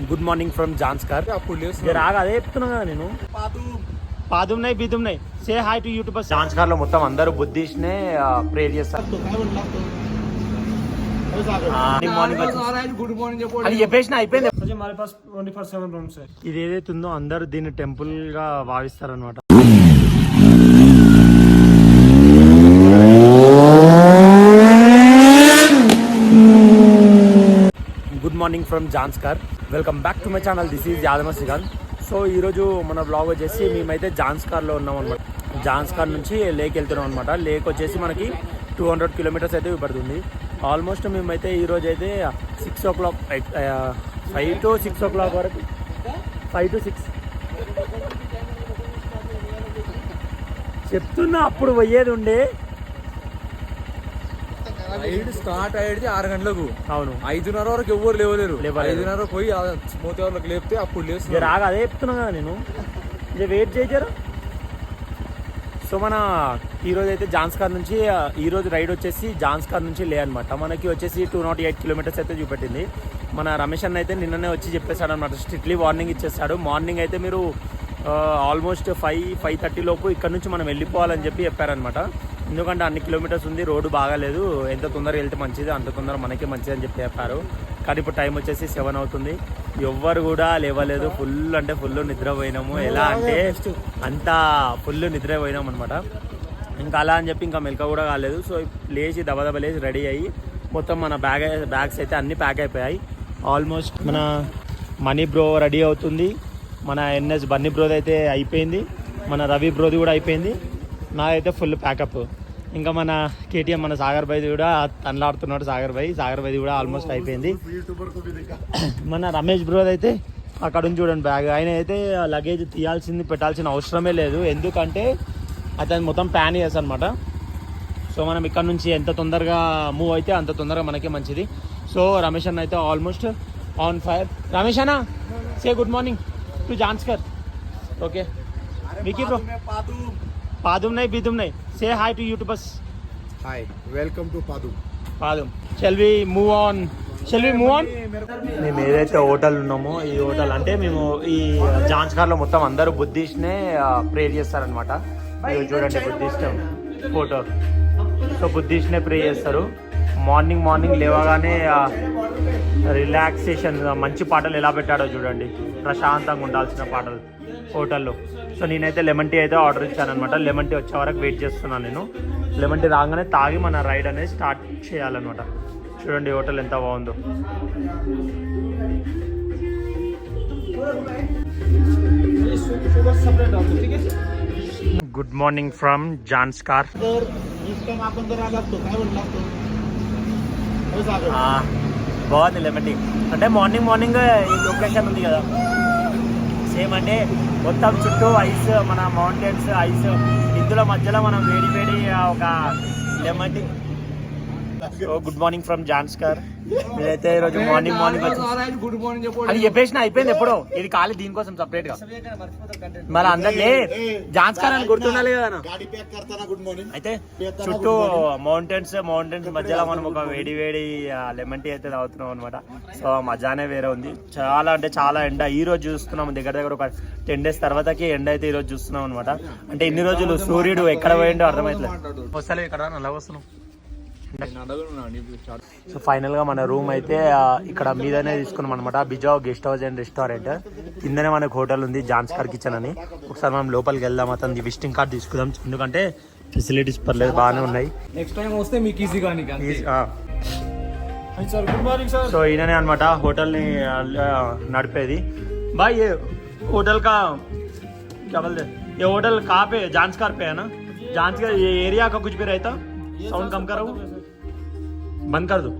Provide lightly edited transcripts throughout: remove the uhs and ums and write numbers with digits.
Good morning from Zanskar. రాగా అదే చెప్తున్నా కదా నేను. పాదుం నై బీదుం నై say hi to YouTubers. Zanskar లో మొత్తం అందరూ బుద్ధిస్ట్ నే ప్రే చేస్తారు. అది చెప్పేసిన అయిపోయింది. ఇది ఏదైతే ఉందో అందరూ దీన్ని టెంపుల్ గా భావిస్తారు అనమాట. Good morning from Zanskar. Welcome back to my channel. This is Yadama Srikanth. So ఈరోజు మన బ్లాగ్ వచ్చేసి మేమైతే జాన్స్కార్లో ఉన్నాం అనమాట. జాన్స్కార్ నుంచి లేక్ వెళ్తున్నాం అనమాట. లేక్ వచ్చేసి మనకి 200 కిలోమీటర్స్ అయితే పడుతుంది. ఆల్మోస్ట్ మేమైతే ఈరోజు అయితే 6 o'clock 5 to 6 o'clock వరకు 5 to 6 చెప్తున్నా. అప్పుడు పోయేది ఉండే స్టార్ట్ అయ్యేది 6 గంటలకు. అవును, 5:30 వరకు ఎవరు లేవలేరు. 5:30 పోయి మోతేవాళ్ళకి లేపితే అప్పుడు లేదు. రాగా అదే చెప్తున్నా కదా నేను. ఇక వెయిట్ చేయరా. సో మన ఈరోజు అయితే జాన్స్కార్ నుంచి ఈరోజు రైడ్ వచ్చేసి జాన్స్కార్ నుంచి లే అనమాట. మనకి వచ్చేసి 208 కిలోమీటర్స్ అయితే చూపెట్టింది. మన రమేష్ అన్న అయితే నిన్ననే వచ్చి చెప్పేశాడు అనమాట. స్ట్రిక్ట్లీ వార్నింగ్ ఇచ్చేస్తాడు. మార్నింగ్ అయితే మీరు ఆల్మోస్ట్ 5:30 లోపు ఇక్కడ నుంచి మనం వెళ్ళిపోవాలని చెప్పి చెప్పారనమాట. ఎందుకంటే అన్ని కిలోమీటర్స్ ఉంది, రోడ్డు బాగాలేదు, ఎంత తొందరగా వెళ్తే మంచిది, అంత తొందర మనకే మంచిది అని చెప్పి చెప్పారు. కానీ ఇప్పుడు టైం వచ్చేసి 7 అవుతుంది. ఎవ్వరు కూడా లేవలేదు. ఫుల్ అంటే ఫుల్ నిద్రపోయినాము. ఎలా అంటే అంతా ఫుల్ నిద్రపోయినాం అనమాట. ఇంకా అలా అని చెప్పి ఇంకా మెలక కూడా కాలేదు. సో లేచి దబదబ లేచి రెడీ అయ్యి మొత్తం మన బ్యాగ్స్ అయితే అన్నీ ప్యాక్ అయిపోయాయి. ఆల్మోస్ట్ మన మనీ బ్రో రెడీ అవుతుంది. మన ఎన్ఎస్ బన్నీ బ్రోది అయితే అయిపోయింది. మన రవి బ్రోది కూడా అయిపోయింది. నాదైతే ఫుల్ ప్యాకప్. ఇంకా మన కేటీఎం మన సాగర్ భాయ్ది కూడా తనలాడుతున్నాడు. సాగర్ భాయ్ది కూడా ఆల్మోస్ట్ అయిపోయింది. మన రమేష్ బ్రోది అయితే అక్కడ నుంచి చూడండి బ్యాగ్. ఆయన అయితే లగేజ్ పెట్టాల్సిన అవసరమే లేదు. ఎందుకంటే అతను మొత్తం ప్యాన్ చేస్తాను అనమాట. సో మనం ఇక్కడ నుంచి ఎంత తొందరగా మూవ్ అయితే అంత తొందరగా మనకే మంచిది. సో రమేష్ అన్న అయితే ఆల్మోస్ట్ ఆన్ ఫైర్. రమేష్ అన్న say good morning to Zanskar. Okay Vicky bro. Padum నై బీదుం నై say hi to youtubers. Hi, welcome to Padum. Shall we move on? మేము ఏదైతే హోటల్ ఉన్నామో ఈ హోటల్ అంటే మేము ఈ జాన్స్కార్లో మొత్తం అందరూ బుద్ధిస్ట్నే ప్రే చేస్తారనమాట. చూడండి బుద్ధిస్ట్ ఫోటో. సో బుద్ధిస్ట్నే ప్రే చేస్తారు. మార్నింగ్ లేవగానే రిలాక్సేషన్ మంచి పాటలు ఎలా పెట్టాడో చూడండి. ప్రశాంతంగా ఉండాల్సిన పాటలు హోటల్లో. సో నేనైతే లెమన్ టీ అయితే ఆర్డర్ ఇచ్చాను అనమాట. లెమన్ టీ వచ్చే వరకు వెయిట్ చేస్తున్నాను నేను. లెమన్ టీ రాగానే తాగి మన రైడ్ అనేది స్టార్ట్ చేయాలన్నమాట. చూడండి హోటల్ ఎంత బాగుందో. Good morning from Zanskar. బాగుంది లెమన్ టీ. అంటే మార్నింగ్ ఈ లొకేషన్ ఉంది కదా సేమ్. అంటే మొత్తం చుట్టూ ఐస్, మన మౌంటైన్స్ ఐస్, ఇందులో మధ్యలో మనం వేడి ఒక lemon tea. So good morning from Zanskar. నేనైతే ఈరోజు మార్నింగ్ అది చెప్పేసిన అయిపోయింది ఎప్పుడో. ఇది ఖాళీ దీనికోసం సపరేట్ గా. మళ్ళీ అందరికీ జాన్స్కార్ అని గుర్తుండాలి కదా. అయితే చుట్టూ మౌంటైన్స్ మధ్యలో మనం ఒక వేడి లెమన్ టీ అయితే తాగుతున్నాం అనమాట. సో మజానే వేరే ఉంది. చాలా అంటే చాలా ఎండ ఈ రోజు చూస్తున్నాం. దగ్గర ఒక 10 days తర్వాతకి ఎండ అయితే ఈ రోజు చూస్తున్నాం అనమాట. అంటే ఇన్ని రోజులు సూర్యుడు ఎక్కడ పోయిండో అర్థమవుతుంది. వస్తలే ఇక్కడ అలా వస్తున్నాం. సో ఫైనల్ గా మన రూమ్ అయితే ఇక్కడ మీదనే తీసుకున్నాం అనమాట. బిజావ్ గెస్ట్ హౌస్ అండ్ రెస్టారెంట్ కిందనే మనకు హోటల్ ఉంది, జాన్స్కార్ కిచెన్ అని. ఒకసారి మనం లోపలికి వెళ్దాం. అతను విజిటింగ్ కార్డ్ తీసుకుందాం. ఎందుకంటే ఫెసిలిటీస్ పర్లేదు, బాగానే ఉన్నాయి. నెక్స్ట్ టైం వస్తే మీకు ఈజీగా. సో ఈయననే అనమాట హోటల్ ని నడిపేది. भाई ये होटल का क्या बोलते हैं, ये होटल कहाँ पे? जांस्कार पे है ना? जांस्कार ये एरिया का कुछ भी रहता? साउंड कम करो, बंद कर दो.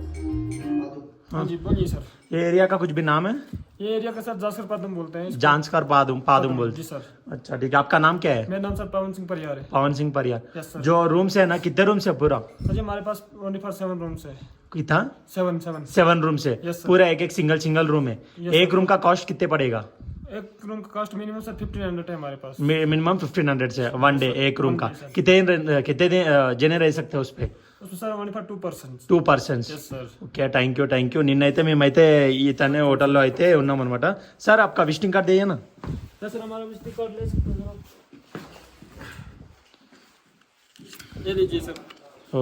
हाँ जी बोलिए सर. ये एरिया का कुछ भी नाम है? ये एरिया का सर जांस्कर पादुम बोलते हैं. जांस्कर पादुम बोलते हैं. जी सर. अच्छा ठीक है. आपका नाम क्या है? मेरा नाम सर पवन सिंह परियार है. पवन सिंह परियार. Yes sir. जो रूम से है ना, कितने रूम से पूरा? सर जी हमारे पास 24/7 रूम्स है. कितना? 7 रूम से yes, पूरा एक सिंगल रूम है. yes, एक रूम का कॉस्ट कितने पड़ेगा? एक रूम का कॉस्ट मिनिमम सर 1500 है हमारे पास. मिनिमम 1500 से 1 डे एक रूम का. कितने जने रह सकते हैं उस पे? उसमें sir only for 2%. 2%. Yes sir. Okay, thank you. నిన్నైతే మేమైతే ఇతనే హోటల్లో అయితే ఉన్నామన్నమాట. సార్ आपका విజిటింగ్ కార్డ్ देना. सर हमारा विजिटिंग कार्ड ले सकते हो. ये लीजिए सर. ओ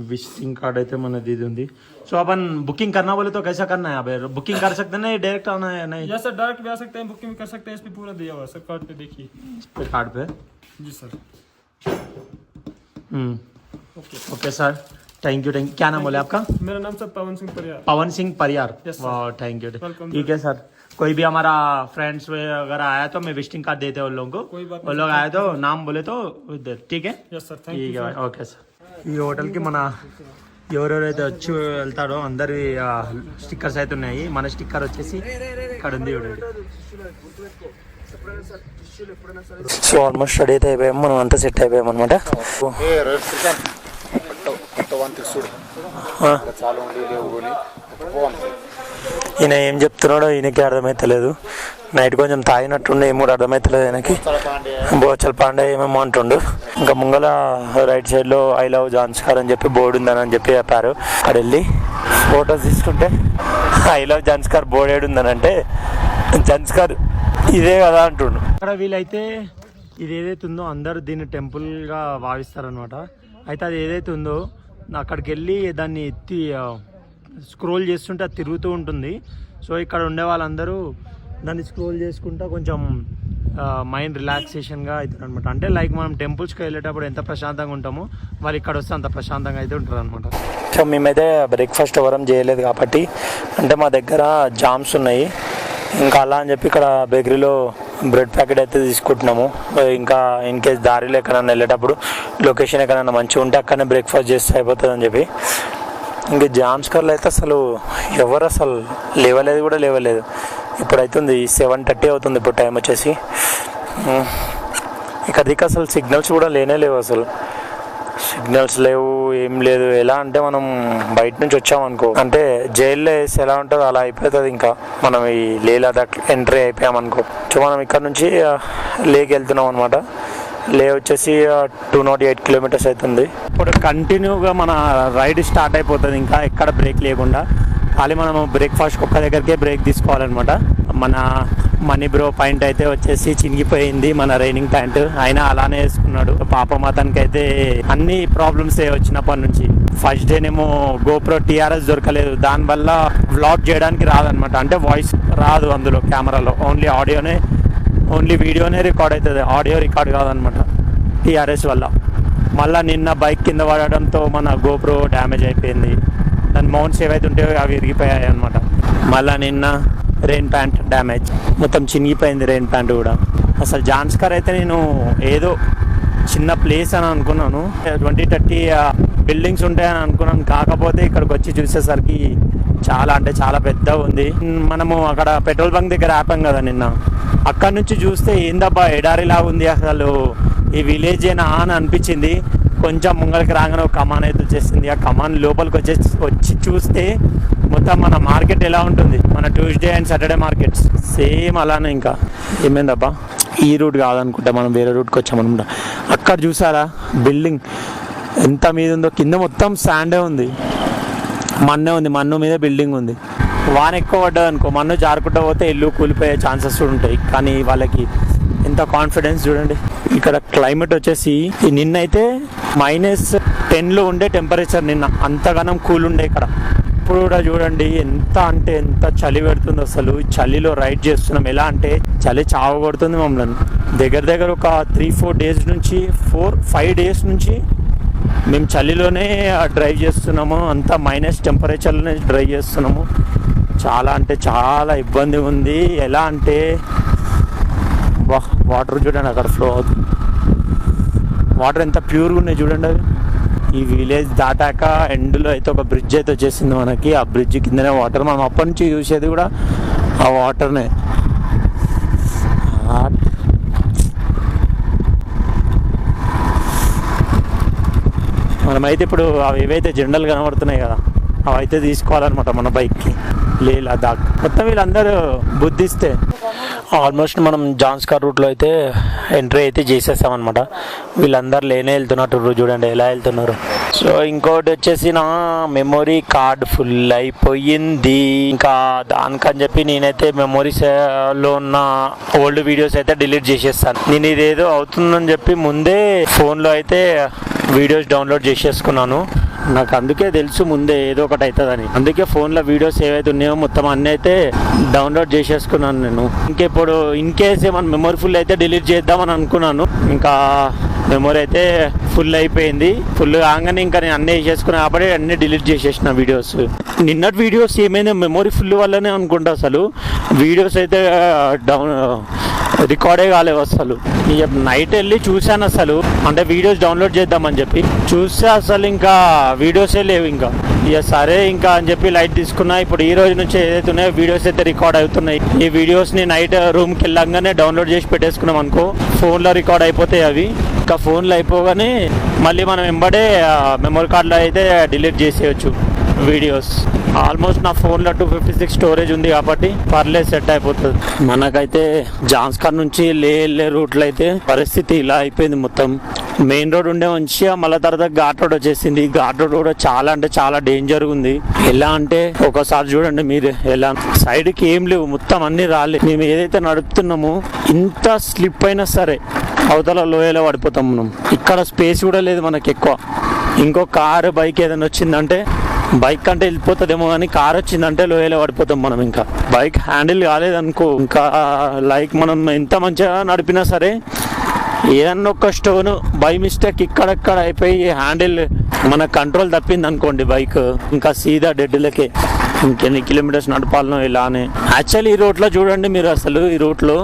विजिटिंग कार्ड అయితే మనది ఇది ఉంది. సో अपन बुकिंग करना बोले तो कैसा करना है? अब बुकिंग कर सकते हैं, नहीं डायरेक्ट आना है? नहीं यस सर, डायरेक्ट भी आ सकते हैं, बुकिंग भी कर सकते हैं. इस पे पूरा दिया हुआ है सर, कार्ड पे देखिए. इस पे कार्ड पे. जी sir. Okay sir, thank you. क्या नाम बोले आपका? मेरा नाम sir Pawan Singh Pariyar. Pawan Singh Pariyar. Yes, sir. वाह, थैंक यू. Welcome, ठीक है सर. कोई भी हमारा फ्रेंड्स अगर आया तो मैं विजिटिंग कार्ड देते हैं उन लोगों कोई को. बात वो लोग आए तो नाम बोले तो ठीक है. यस सर, थैंक ठीक यू है सर. भाई, ఓకే సార్. ఈ హోటల్కి మన ఎవరెవరైతే వచ్చి వెళ్తాడో అందరి స్టిక్కర్స్ అయితే ఉన్నాయి. మన స్టిక్కర్ వచ్చేసి ఇక్కడ ఉంది. సో ఆల్మోస్ట్ రెడీ అయితే అయిపోయాము, మనం అంతా సెట్ అయిపోయాము అనమాట. ఈయన ఏం చెప్తున్నాడో ఈయనకి అర్థమైతలేదు. నైట్ కొంచెం తాగినట్టుండే, ఏమో అర్థమైతలేదు ఈయనకి. బోచల్ పాండే ఏమేమో అంటుండు. ఇంకా ముంగల రైట్ సైడ్లో ఐ లవ్ జాన్స్కార్ అని చెప్పి బోర్డు ఉందని చెప్పి చెప్పారు. అక్కడ వెళ్ళి ఫొటోస్ తీసుకుంటే ఐ లవ్ జాన్స్కార్ బోర్డు ఏడుందనంటే జాన్స్కార్ ఇదే కదా అంటుండు. అక్కడ వీళ్ళైతే ఇది ఏదైతే ఉందో అందరూ దీన్ని టెంపుల్గా భావిస్తారనమాట. అయితే అది ఏదైతే ఉందో అక్కడికి వెళ్ళి దాన్ని ఎత్తి స్క్రోల్ చేస్తుంటే అది తిరుగుతూ ఉంటుంది. సో ఇక్కడ ఉండే వాళ్ళందరూ దాన్ని స్క్రోల్ చేసుకుంటా కొంచెం మైండ్ రిలాక్సేషన్గా అవుతుంది అనమాట. అంటే లైక్ మనం టెంపుల్స్కి వెళ్ళేటప్పుడు ఎంత ప్రశాంతంగా ఉంటామో వాళ్ళు ఇక్కడ వస్తే అంత ప్రశాంతంగా అయితే ఉంటారు అనమాట. సో మేమైతే బ్రేక్ఫాస్ట్ ఎవరం చేయలేదు కాబట్టి, అంటే మా దగ్గర జామ్స్ ఉన్నాయి ఇంకా అలా అని చెప్పి ఇక్కడ బేకరీలో బ్రెడ్ ప్యాకెట్ అయితే తీసుకుంటున్నాము. ఇంకా ఇన్ కేస్ దారిలో ఎక్కడన్నా వెళ్ళేటప్పుడు లొకేషన్ ఎక్కడన్నా మంచిగా ఉంటే అక్కడనే బ్రేక్ఫాస్ట్ చేస్తే అయిపోతుంది అని చెప్పి. ఇంకా జామ్స్కర్లో అయితే అసలు ఎవరు అసలు లేవలేదు. ఇప్పుడు అవుతుంది 7:30 అవుతుంది ఇప్పుడు టైం వచ్చేసి. ఇక్కడికి అసలు సిగ్నల్స్ కూడా లేవు, అసలు సిగ్నల్స్ లేవు, ఏం లేదు. ఎలా అంటే మనం బయట నుంచి వచ్చామనుకో, అంటే జైల్లో వేసి ఎలా ఉంటుందో అలా అయిపోతుంది. ఇంకా మనం ఈ లే లదాఖ్ ఎంట్రీ అయిపోయామనుకో. సో మనం ఇక్కడ నుంచి లేకి వెళ్తున్నాం అనమాట. లే వచ్చేసి 208 కిలోమీటర్స్ అవుతుంది. ఇప్పుడు కంటిన్యూగా మన రైడ్ స్టార్ట్ అయిపోతుంది, ఇంకా ఎక్కడ బ్రేక్ లేకుండా. ఖాళీ మనము బ్రేక్ఫాస్ట్ ఒక్క దగ్గరికే బ్రేక్ తీసుకోవాలన్నమాట. మన మనీ బ్రో పాయింట్ అయితే వచ్చేసి చినిగిపోయింది, మన రైనింగ్ ప్యాంట్. అయినా అలానే వేసుకున్నాడు. పాపం అతనికి అయితే అన్ని ప్రాబ్లమ్స్ వచ్చినప్పటి నుంచి. ఫస్ట్ డేనేమో గోప్రో TRS దొరకలేదు, దానివల్ల వ్లాగ్ చేయడానికి రాదనమాట. అంటే వాయిస్ రాదు అందులో కెమెరాలో, ఓన్లీ వీడియోనే రికార్డ్ అవుతుంది, ఆడియో రికార్డ్ కాదనమాట TRS వల్ల. మళ్ళీ నిన్న బైక్ కింద పడడంతో మన గోప్రో డ్యామేజ్ అయిపోయింది. దాని మౌంట్స్ ఏవైతే ఉంటాయో అవి విరిగిపోయాయి అనమాట. మళ్ళీ నిన్న రెయిన్ ప్యాంట్ డ్యామేజ్, మొత్తం చినిగిపోయింది రెయిన్ ప్యాంట్ కూడా. అసలు జాన్స్కార్ అయితే నేను ఏదో చిన్న ప్లేస్ అని అనుకున్నాను, 20-30 బిల్డింగ్స్ ఉంటాయని అనుకున్నాను. కాకపోతే ఇక్కడికి వచ్చి చూసేసరికి చాలా అంటే చాలా పెద్దగా ఉంది. మనము అక్కడ పెట్రోల్ బంక్ దగ్గర ఆపాం కదా నిన్న, అక్కడ నుంచి చూస్తే ఏందబ్బా ఎడారిలా ఉంది, అసలు ఈ విలేజ్ ఏనా అని అనిపించింది. కొంచెం ముంగలికి రాగానే ఒక కమాన్ అయితే వచ్చేసింది. ఆ కమాన్ లోపలికి వచ్చి చూస్తే మొత్తం మన మార్కెట్ ఎలా ఉంటుంది, మన Tuesday and Saturday markets same అలానే. ఇంకా ఏమైందబ్బా, ఈ రూట్ కాదనుకుంటా, మనం వేరే రూట్కి వచ్చామనుకుంటా. అక్కడ చూసారా బిల్డింగ్ ఎంత మీద ఉందో, కింద మొత్తం శాండే ఉంది, మన్నే ఉంది, మన్ను మీద బిల్డింగ్ ఉంది. వాన ఎక్కువ పడ్డది అనుకో, మన్ను జారుకుంటూ పోతే ఇల్లు కూలిపోయే ఛాన్సెస్ కూడా ఉంటాయి. కానీ వాళ్ళకి ఎంత కాన్ఫిడెన్స్ చూడండి. ఇక్కడ క్లైమేట్ వచ్చేసి నిన్నైతే -10లో ఉండే టెంపరేచర్, నిన్న అంతగానం కూల్ ఉండే ఇక్కడ. ఇప్పుడు కూడా చూడండి ఎంత అంటే ఎంత చలి పెడుతుంది. అసలు చలిలో రైడ్ చేస్తున్నాం, ఎలా అంటే చలి చావ కొడుతుంది మమ్మల్ని. దగ్గర ఒక 3-4 డేస్ నుంచి 4-5 డేస్ నుంచి మేము చలిలోనే డ్రైవ్ చేస్తున్నాము. అంతా మైనస్ టెంపరేచర్లోనే డ్రైవ్ చేస్తున్నాము. చాలా అంటే చాలా ఇబ్బంది ఉంది. ఎలా అంటే వాటర్ చూడండి అక్కడ ఫ్లో అవుతుంది, వాటర్ ఎంత ప్యూర్గా ఉన్నాయి చూడండి. అవి ఈ విలేజ్ దాటాక ఎండ్లో అయితే ఒక బ్రిడ్జ్ అయితే వచ్చేసింది మనకి. ఆ బ్రిడ్జ్ కిందనే వాటర్, మనం అప్పటి నుంచి చూసేది కూడా ఆ వాటర్నే. మనమైతే ఇప్పుడు అవి ఏవైతే జెండాలు కనబడుతున్నాయి కదా, అవి అయితే తీసుకోవాలన్నమాట మన బైక్కి. లే లదాఖ్ మొత్తం వీళ్ళందరూ బుద్ధిస్తే. ఆల్మోస్ట్ మనం జాన్స్కార్ రూట్లో అయితే ఎంట్రీ అయితే చేసేసామన్నమాట. వీళ్ళందరూ లేనే వెళ్తున్నట్టు చూడండి ఎలా వెళ్తున్నారు. సో ఇంకోటి వచ్చేసి నా మెమొరీ కార్డ్ ఫుల్ అయిపోయింది. ఇంకా దానికని చెప్పి నేనైతే మెమొరీస్లో ఉన్న ఓల్డ్ వీడియోస్ అయితే డిలీట్ చేసేస్తాను. నేను ఇదేదో అవుతుందని చెప్పి ముందే ఫోన్లో అయితే వీడియోస్ డౌన్లోడ్ చేసేసుకున్నాను. నాకు అందుకే తెలుసు ముందే ఏదో ఒకటి అవుతుందని. అందుకే ఫోన్లో వీడియోస్ ఏవైతే ఉన్నాయో మొత్తం అన్నీ అయితే డౌన్లోడ్ చేసేసుకున్నాను నేను. ఇంకెప్పుడు ఇన్ కేస్ ఏమన్నా మెమొరీ ఫుల్ అయితే డిలీట్ చేద్దామని అనుకున్నాను. ఇంకా మెమొరీ అయితే ఫుల్ అయిపోయింది. ఫుల్ కాగానే ఇంకా నేను అన్నీ వేసేసుకున్నాను కాబట్టి అన్నీ డిలీట్ చేసేసిన వీడియోస్. నిన్నటి వీడియోస్ ఏమైనా మెమొరీ ఫుల్ వల్లనే అనుకుంటా. అసలు వీడియోస్ అయితే రికార్డే కాలేవు అసలు. ఇక నైట్ వెళ్ళి చూశాను అసలు, అంటే వీడియోస్ డౌన్లోడ్ చేద్దామని చెప్పి చూస్తే అసలు ఇంకా వీడియోసే లేవు. ఇంకా ఇక సరే ఇంకా అని చెప్పి లైట్ తీసుకున్నా. ఇప్పుడు ఈ రోజు నుంచి ఏదైతే ఉన్నాయో వీడియోస్ అయితే రికార్డ్ అవుతున్నాయి. ఈ వీడియోస్ని నైట్ రూమ్కి వెళ్ళంగానే డౌన్లోడ్ చేసి పెట్టేసుకున్నాం అనుకో, ఫోన్లో రికార్డ్ అయిపోతాయి అవి. ఇంకా ఫోన్లో అయిపోగానే మళ్ళీ మనం వెంబడే మెమరీ కార్డులో అయితే డిలీట్ చేసేయచ్చు వీడియోస్. ఆల్మోస్ట్ నా ఫోన్లో 256 స్టోరేజ్ ఉంది కాబట్టి పర్లేదు, సెట్ అయిపోతుంది. మనకైతే జాన్స్కార్ నుంచి వెళ్ళే రూట్లో అయితే పరిస్థితి ఇలా అయిపోయింది. మొత్తం మెయిన్ రోడ్ ఉండే మంచిగా, మళ్ళీ తర్వాత ఘాట్ రోడ్ వచ్చేసింది. ఘాట్ రోడ్ కూడా చాలా అంటే చాలా డేంజర్ ఉంది. ఎలా అంటే ఒకసారి చూడండి మీరు, ఎలా సైడ్కి ఏం లేవు, మొత్తం అన్ని రాలే. మేము ఏదైతే నడుపుతున్నామో ఇంత స్లిప్ అయినా సరే అవతల లోయలో పడిపోతాం మనం. ఇక్కడ స్పేస్ కూడా లేదు మనకి ఎక్కువ. ఇంకో కారు బైక్ ఏదైనా వచ్చిందంటే, బైక్ అంటే వెళ్ళిపోతుందేమో కానీ కార్ వచ్చిందంటే లోయలో పడిపోతాం మనం. ఇంకా బైక్ హ్యాండిల్ కాలేదనుకో, ఇంకా లైక్ మనం ఎంత మంచిగా నడిపినా సరే ఏదన్నా ఒక స్టోన్ బై మిస్టేక్ ఇక్కడక్కడ అయిపోయి హ్యాండిల్ మన కంట్రోల్ తప్పింది అనుకోండి బైక్, ఇంకా సీదా డెడ్లకే. ఇంకెన్ని కిలోమీటర్స్ నడపాలనో ఇలానే. యాక్చువల్లీ ఈ రోడ్లో చూడండి మీరు, అసలు ఈ రోడ్లో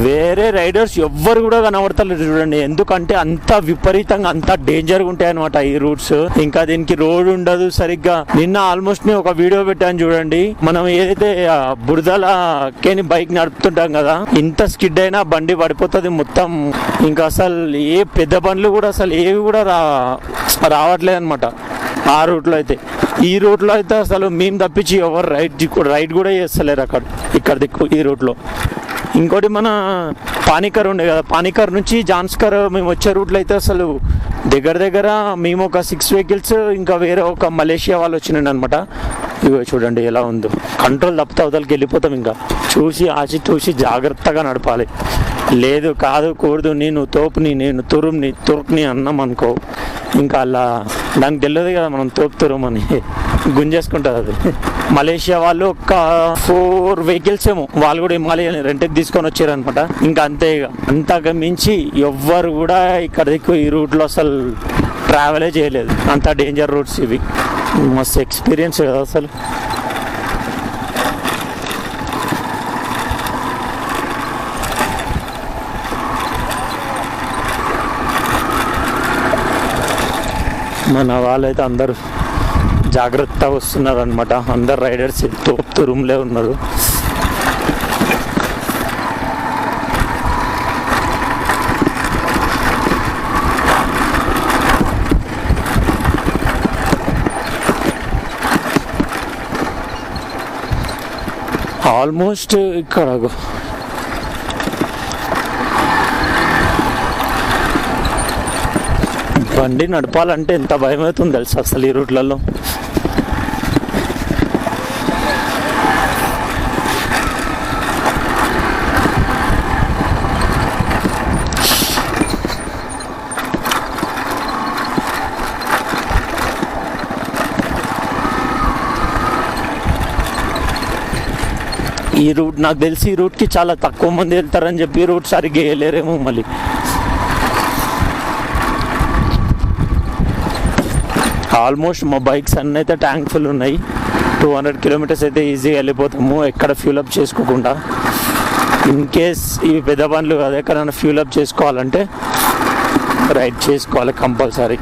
వేరే రైడర్స్ ఎవ్వరు కూడా కనబడతలేరు చూడండి. ఎందుకంటే అంత విపరీతంగా అంత డేంజర్గా ఉంటాయి అనమాట ఈ రూట్స్. ఇంకా దీనికి రోడ్ ఉండదు సరిగ్గా. నిన్న ఆల్మోస్ట్ నేను ఒక వీడియో పెట్టాను చూడండి. మనం ఏదైతే బురదలకేని బైక్ నడుపుతుంటాం కదా, ఇంత స్కిడ్ అయినా బండి పడిపోతుంది మొత్తం. ఇంకా అసలు ఏ పెద్ద బండ్లు కూడా అసలు ఏవి కూడా రావట్లేదు అనమాట ఆ రూట్లో అయితే. ఈ రూట్లో అయితే అసలు మేము తప్పించి ఎవరు రైడ్ కూడా చేస్తలేరు ఇక్కడ దిక్కు ఈ రూట్లో. ఇంకోటి మన పానికర్ ఉండే కదా, పానికర్ నుంచి జాన్స్కర్ మేము వచ్చే రూట్లో అయితే అసలు దగ్గర మేము ఒక 6 వెహికల్స్, ఇంకా వేరే ఒక మలేషియా వాళ్ళు వచ్చినాడు అనమాట. ఇగో చూడండి ఎలా ఉందో, కంట్రోల్ తప్పితే అవతలకి వెళ్ళిపోతాం. ఇంకా చూసి జాగ్రత్తగా నడపాలి. లేదు కాదు కూడదు, నేను తోపుని నేను తురుక్ని అన్నాం అనుకో, ఇంకా అలా దానికి తెలియదు కదా మనం తోపుతురమని, గుంజేసుకుంటుంది అది. మలేషియా వాళ్ళు ఒక 4 వెహికల్స్ ఏమో వాళ్ళు కూడా హిమాలయన్ రెంట్కి తీసుకొని వచ్చారనమాట. ఇంకా అంతే, ఇక అంతకు మించి ఎవ్వరు కూడా ఇక్కడ ఈ రూట్లో అసలు ట్రావెలే చేయలేదు. అంత డేంజర్ రూట్స్ ఇవి. మస్తు ఎక్స్పీరియన్స్ కదా అసలు. మన వాళ్ళైతే అందరూ జాగ్రత్తగా వస్తున్నారు అనమాట. అందరు రైడర్స్ తోపుతూ రూమ్లే ఉన్నారు. ఆల్మోస్ట్ ఇక్కడ బండి నడపాలంటే ఎంత భయం అవుతుంది తెలుసు అసలు ఈ రూట్లలో. ఈ రూట్ నాకు తెలిసి ఈ రూట్కి చాలా తక్కువ మంది వెళ్తారని చెప్పి ఈ రూట్ సరిగ్గా వేయలేరేమో మళ్ళీ. ఆల్మోస్ట్ మా బైక్స్ అన్నీ అయితే ట్యాంక్ ఫుల్ ఉన్నాయి. 200 కిలోమీటర్స్ అయితే ఈజీగా వెళ్ళిపోతాము ఎక్కడ ఫ్యూల్ అప్ చేసుకోకుండా. ఇన్ కేస్ ఇవి పెద్ద బండ్లు కదా, ఎక్కడైనా ఫ్యూల్ అప్ చేసుకోవాలంటే రైడ్ చేసుకోవాలి కంపల్సరీ.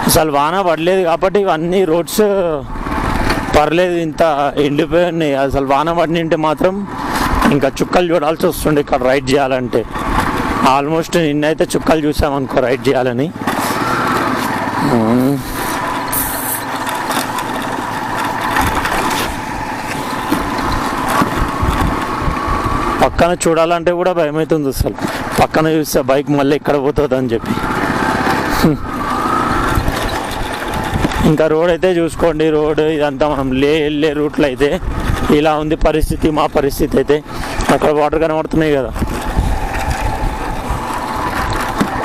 అసలు వాన పడలేదు కాబట్టి ఇవన్నీ రోడ్స్ పర్లేదు, ఇంత ఎండిపోయి ఉన్నాయి. అసలు వాన పడినంటే మాత్రం ఇంకా చుక్కలు చూడాల్సి వస్తుండే ఇక్కడ రైడ్ చేయాలంటే. ఆల్మోస్ట్ నిన్నైతే చుక్కలు చూసామనుకో రైడ్ చేయాలని. పక్కన చూడాలంటే కూడా భయం అవుతుంది అసలు. పక్కన చూస్తే బైక్ మళ్ళీ ఎక్కడ పోతుంది అని చెప్పి. ఇంకా రోడ్ అయితే చూసుకోండి. రోడ్ ఇదంతా మనం వెళ్ళే రూట్లో అయితే ఇలా ఉంది పరిస్థితి. మా పరిస్థితి అయితే అక్కడ వాటర్ కనబడుతున్నాయి కదా,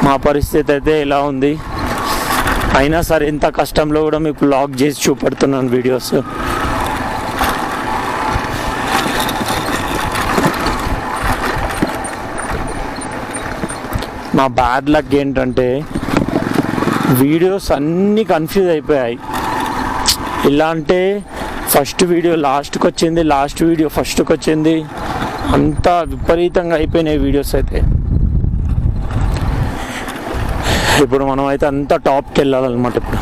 మా పరిస్థితి అయితే ఇలా ఉంది. అయినా సరే ఇంత కష్టంలో కూడా మీకు లాగ్ చేసి చూపెడుతున్నాను వీడియోస్. నా బ్యాడ్ లక్ ఏంటంటే వీడియోస్ అన్నీ కన్ఫ్యూజ్ అయిపోయాయి. ఇలా అంటే ఫస్ట్ వీడియో లాస్ట్కి వచ్చింది, లాస్ట్ వీడియో ఫస్ట్కి వచ్చింది. అంతా విపరీతంగా అయిపోయినాయి వీడియోస్ అయితే. ఇప్పుడు మనం అయితే అంతా టాప్కి వెళ్ళాలన్నమాట. ఇప్పుడు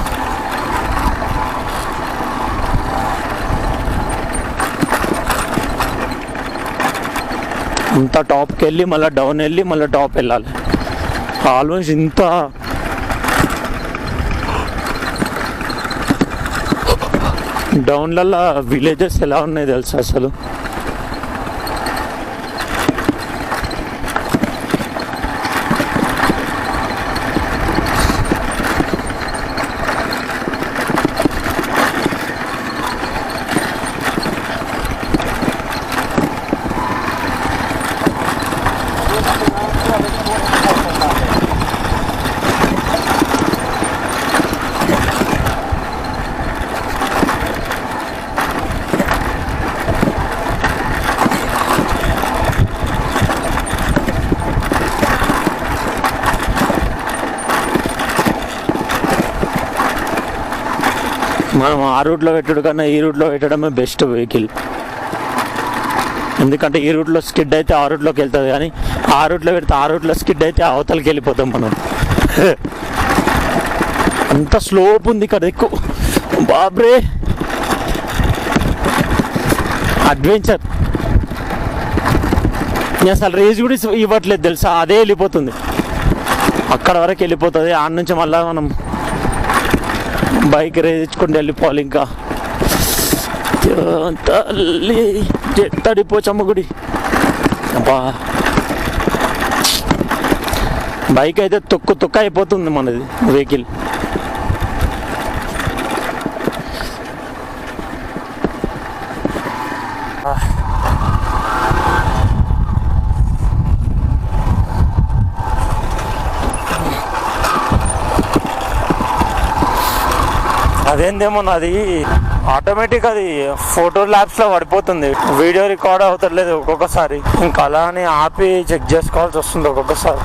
అంతా టాప్కి వెళ్ళి మళ్ళీ డౌన్ వెళ్ళి మళ్ళీ టాప్ వెళ్ళాలి. ఆల్మోస్ట్ ఇంత డౌన్లలో విలేజెస్ ఎలా ఉన్నాయి తెలుసా అసలు. మనం ఆ రూట్లో పెట్టడం కన్నా ఈ రూట్లో పెట్టడమే బెస్ట్ వెహికల్. ఎందుకంటే ఈ రూట్లో స్కిడ్ అయితే ఆ రూట్లోకి వెళ్తుంది, కానీ ఆ రూట్లో పెడితే ఆ రూట్లో స్కిడ్ అయితే అవతలకి వెళ్ళిపోతాం మనం. అంత స్లోప్ ఉంది ఇక్కడ ఎక్కువ. బాబ్రే అడ్వెంచర్. నేను అసలు రేజ్ కూడా ఇవ్వట్లేదు తెలుసా, అదే వెళ్ళిపోతుంది, అక్కడ వరకు వెళ్ళిపోతుంది. ఆడ నుంచి మళ్ళీ మనం బైక్ రేజ్ ఇచ్చుకుంటూ వెళ్ళిపోవాలి. ఇంకా తల్లి తడిపోచమ్మ గుడి. అబ్బా బైక్ అయితే తొక్క అయిపోతుంది మనది వెహికల్. అదేందేమో నాది ఆటోమేటిక్ అది ఫోటో ల్యాబ్స్లో పడిపోతుంది, వీడియో రికార్డ్ అవుతలేదు ఒక్కొక్కసారి. ఇంకా అలా అని ఆపి చెక్ చేసుకోవాల్సి వస్తుంది ఒక్కొక్కసారి.